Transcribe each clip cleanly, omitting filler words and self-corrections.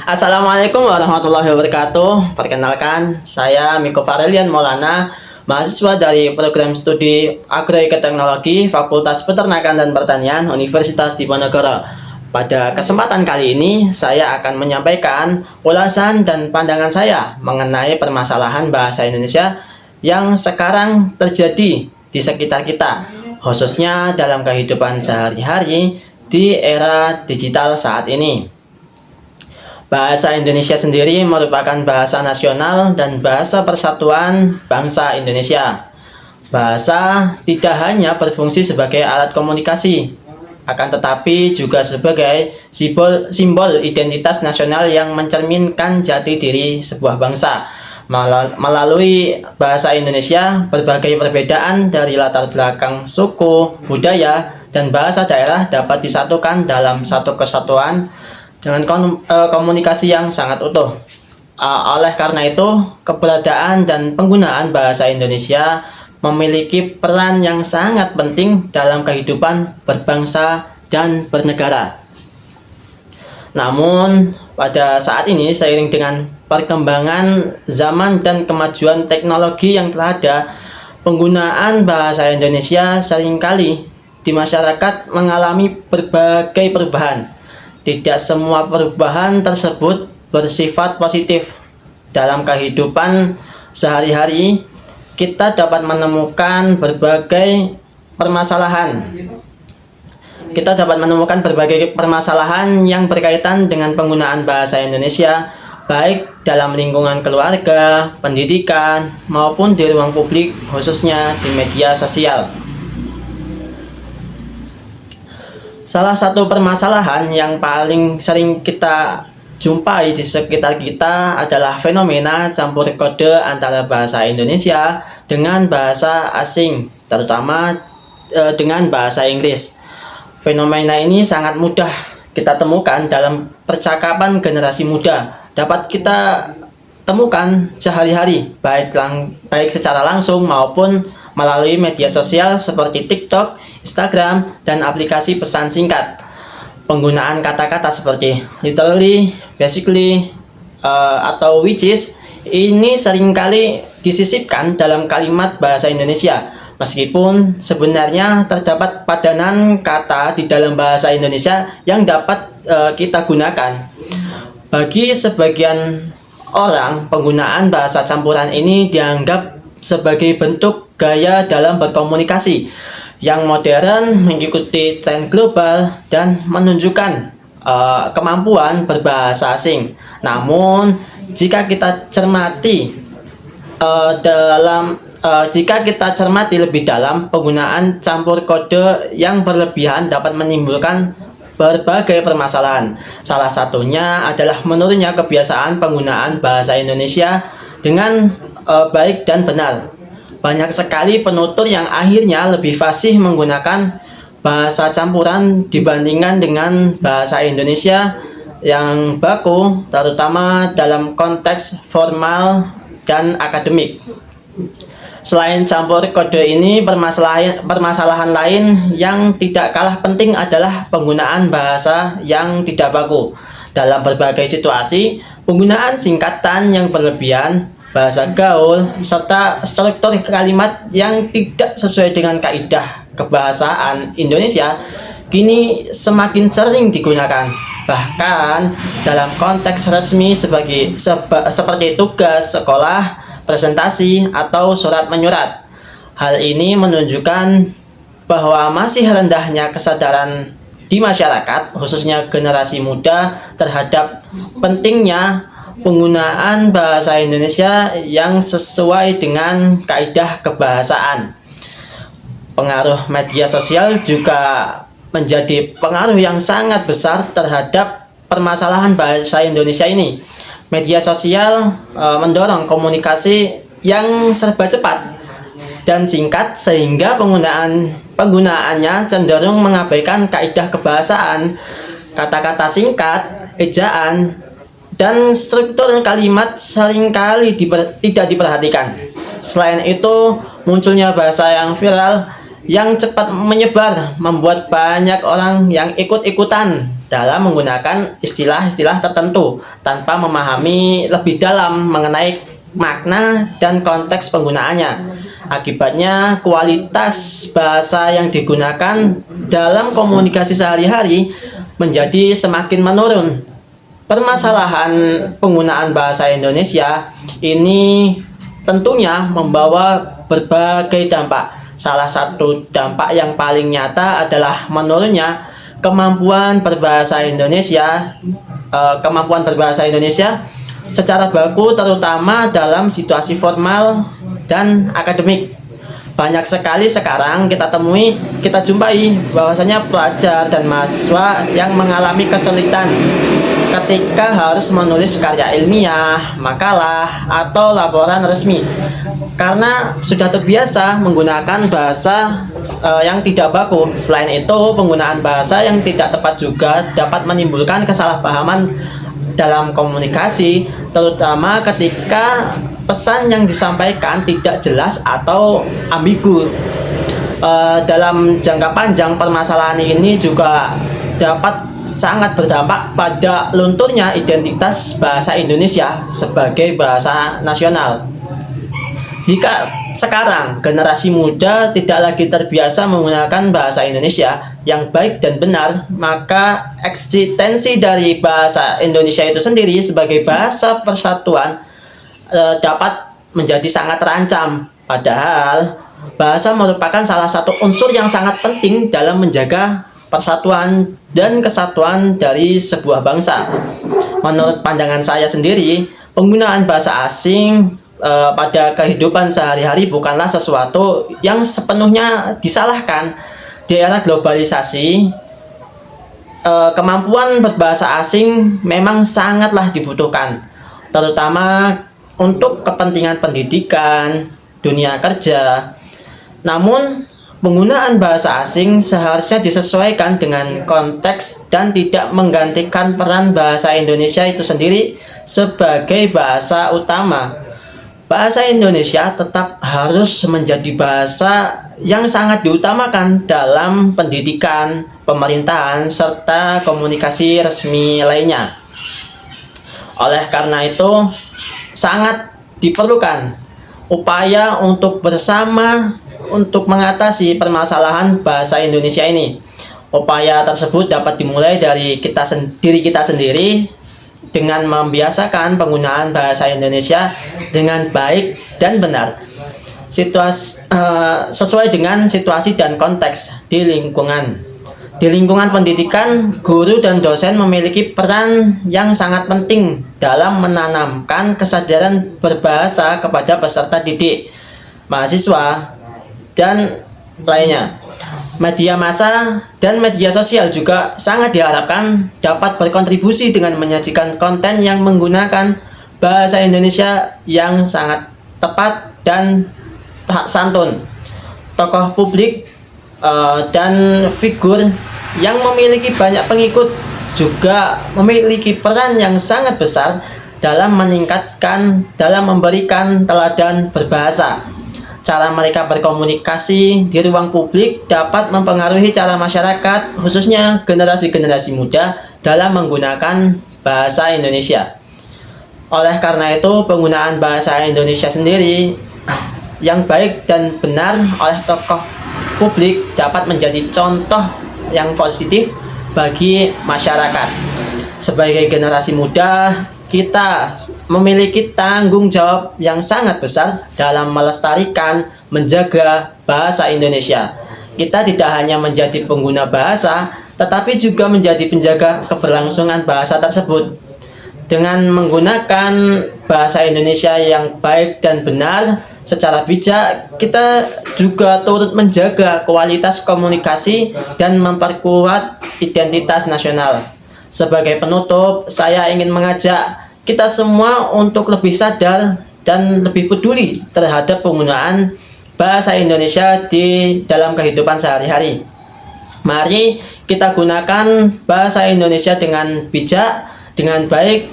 Assalamualaikum warahmatullahi wabarakatuh. Perkenalkan, saya Miko Farelian Maulana, mahasiswa dari program studi Agroekoteknologi Fakultas Peternakan dan Pertanian Universitas Diponegoro. Pada kesempatan kali ini, saya akan menyampaikan ulasan dan pandangan saya mengenai permasalahan bahasa Indonesia yang sekarang terjadi di sekitar kita, khususnya dalam kehidupan sehari-hari di era digital saat ini. Bahasa Indonesia sendiri merupakan bahasa nasional dan bahasa persatuan bangsa Indonesia. Bahasa tidak hanya berfungsi sebagai alat komunikasi, akan tetapi juga sebagai simbol identitas nasional yang mencerminkan jati diri sebuah bangsa. Melalui bahasa Indonesia, berbagai perbedaan dari latar belakang suku, budaya, dan bahasa daerah dapat disatukan dalam satu kesatuan dengan komunikasi yang sangat utuh. Oleh karena itu, keberadaan dan penggunaan bahasa Indonesia memiliki peran yang sangat penting dalam kehidupan berbangsa dan bernegara. Namun, pada saat ini seiring dengan perkembangan zaman dan kemajuan teknologi yang telah ada, penggunaan bahasa Indonesia seringkali di masyarakat mengalami berbagai perubahan. Tidak semua perubahan tersebut bersifat positif. Dalam kehidupan sehari-hari, kita dapat menemukan berbagai permasalahan. Yang berkaitan dengan penggunaan bahasa Indonesia, baik dalam lingkungan keluarga, pendidikan, maupun di ruang publik, khususnya di media sosial. Salah satu permasalahan yang paling sering kita jumpai di sekitar kita adalah fenomena campur kode antara bahasa Indonesia dengan bahasa asing, terutama dengan bahasa Inggris. Fenomena ini sangat mudah kita temukan dalam percakapan generasi muda. Dapat kita temukan sehari-hari, baik secara langsung maupun melalui media sosial seperti TikTok, Instagram, dan aplikasi pesan singkat. Penggunaan kata-kata seperti literally, basically, atau which is ini seringkali disisipkan dalam kalimat bahasa Indonesia. Meskipun sebenarnya terdapat padanan kata di dalam bahasa Indonesia yang dapat kita gunakan. Bagi sebagian orang, penggunaan bahasa campuran ini dianggap sebagai bentuk gaya dalam berkomunikasi yang modern, mengikuti tren global, dan menunjukkan kemampuan berbahasa asing. Namun, jika kita cermati lebih dalam, penggunaan campur kode yang berlebihan dapat menimbulkan berbagai permasalahan. Salah satunya adalah menurunnya kebiasaan penggunaan bahasa Indonesia dengan baik dan benar. Banyak sekali penutur yang akhirnya lebih fasih menggunakan bahasa campuran dibandingkan dengan bahasa Indonesia yang baku, terutama dalam konteks formal dan akademik. Selain campur kode ini, permasalahan lain yang tidak kalah penting adalah penggunaan bahasa yang tidak baku. Dalam berbagai situasi, penggunaan singkatan yang berlebihan, bahasa gaul, serta struktur kalimat yang tidak sesuai dengan kaidah kebahasaan Indonesia kini semakin sering digunakan. Bahkan dalam konteks resmi seperti tugas sekolah, presentasi, atau surat menyurat. Hal ini menunjukkan bahwa masih rendahnya kesadaran di masyarakat, khususnya generasi muda, terhadap pentingnya penggunaan bahasa Indonesia yang sesuai dengan kaidah kebahasaan. Pengaruh media sosial juga menjadi pengaruh yang sangat besar terhadap permasalahan bahasa Indonesia ini. Media sosial mendorong komunikasi yang serba cepat dan singkat, sehingga penggunaannya cenderung mengabaikan kaidah kebahasaan, kata-kata singkat, ejaan, dan struktur kalimat seringkali tidak diperhatikan. Selain itu, munculnya bahasa yang viral yang cepat menyebar membuat banyak orang yang ikut-ikutan dalam menggunakan istilah-istilah tertentu tanpa memahami lebih dalam mengenai makna dan konteks penggunaannya. Akibatnya, kualitas bahasa yang digunakan dalam komunikasi sehari-hari menjadi semakin menurun. Permasalahan penggunaan bahasa Indonesia ini tentunya membawa berbagai dampak. Salah satu dampak yang paling nyata adalah menurunnya kemampuan berbahasa Indonesia, secara baku, terutama dalam situasi formal dan akademik. Banyak sekali sekarang kita jumpai bahwasanya pelajar dan mahasiswa yang mengalami kesulitan ketika harus menulis karya ilmiah, makalah, atau laporan resmi karena sudah terbiasa menggunakan bahasa yang tidak baku. Selain itu, penggunaan bahasa yang tidak tepat juga dapat menimbulkan kesalahpahaman dalam komunikasi, terutama ketika pesan yang disampaikan tidak jelas atau ambigu. Dalam jangka panjang, permasalahan ini juga dapat sangat berdampak pada lunturnya identitas bahasa Indonesia sebagai bahasa nasional. Jika sekarang generasi muda tidak lagi terbiasa menggunakan bahasa Indonesia yang baik dan benar, maka eksistensi dari bahasa Indonesia itu sendiri sebagai bahasa persatuan dapat menjadi sangat terancam. Padahal bahasa merupakan salah satu unsur yang sangat penting dalam menjaga persatuan dan kesatuan dari sebuah bangsa. Menurut pandangan saya sendiri, penggunaan bahasa asing pada kehidupan sehari-hari bukanlah sesuatu yang sepenuhnya disalahkan. Di era globalisasi, kemampuan berbahasa asing memang sangatlah dibutuhkan, terutama untuk kepentingan pendidikan, dunia kerja. Namun, penggunaan bahasa asing seharusnya disesuaikan dengan konteks dan tidak menggantikan peran bahasa Indonesia itu sendiri sebagai bahasa utama. Bahasa Indonesia tetap harus menjadi bahasa yang sangat diutamakan dalam pendidikan, pemerintahan, serta komunikasi resmi lainnya. Oleh karena itu, sangat diperlukan upaya untuk bersama untuk mengatasi permasalahan bahasa Indonesia ini. Upaya tersebut dapat dimulai dari diri kita sendiri dengan membiasakan penggunaan bahasa Indonesia dengan baik dan benar, sesuai dengan situasi dan konteks di lingkungan. Di lingkungan pendidikan, guru dan dosen memiliki peran yang sangat penting dalam menanamkan kesadaran berbahasa kepada peserta didik, mahasiswa, dan lainnya. Media massa dan media sosial juga sangat diharapkan dapat berkontribusi dengan menyajikan konten yang menggunakan bahasa Indonesia yang sangat tepat dan santun. Tokoh publik dan figur yang memiliki banyak pengikut juga memiliki peran yang sangat besar dalam memberikan teladan berbahasa. Cara mereka berkomunikasi di ruang publik dapat mempengaruhi cara masyarakat, khususnya generasi-generasi muda, dalam menggunakan bahasa Indonesia. Oleh karena itu, penggunaan bahasa Indonesia sendiri yang baik dan benar oleh tokoh publik dapat menjadi contoh yang positif bagi masyarakat. Sebagai generasi muda, kita memiliki tanggung jawab yang sangat besar dalam melestarikan, menjaga bahasa Indonesia. Kita tidak hanya menjadi pengguna bahasa, tetapi juga menjadi penjaga keberlangsungan bahasa tersebut. Dengan menggunakan bahasa Indonesia yang baik dan benar secara bijak, kita juga turut menjaga kualitas komunikasi dan memperkuat identitas nasional. Sebagai penutup, saya ingin mengajak kita semua untuk lebih sadar dan lebih peduli terhadap penggunaan bahasa Indonesia di dalam kehidupan sehari-hari. Mari kita gunakan bahasa Indonesia dengan bijak, dengan baik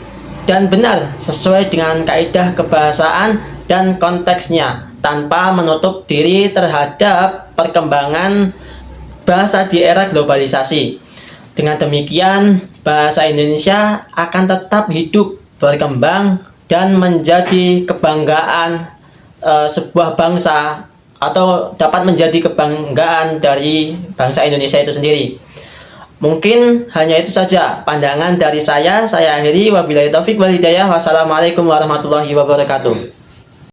dan benar sesuai dengan kaidah kebahasaan dan konteksnya, tanpa menutup diri terhadap perkembangan bahasa di era globalisasi. Dengan demikian, bahasa Indonesia akan tetap hidup, berkembang, dan menjadi kebanggaan sebuah bangsa atau dapat menjadi kebanggaan dari bangsa Indonesia itu sendiri. Mungkin hanya itu saja pandangan dari saya. Saya akhiri, wabillahi taufik wal hidayah. Wassalamualaikum warahmatullahi wabarakatuh.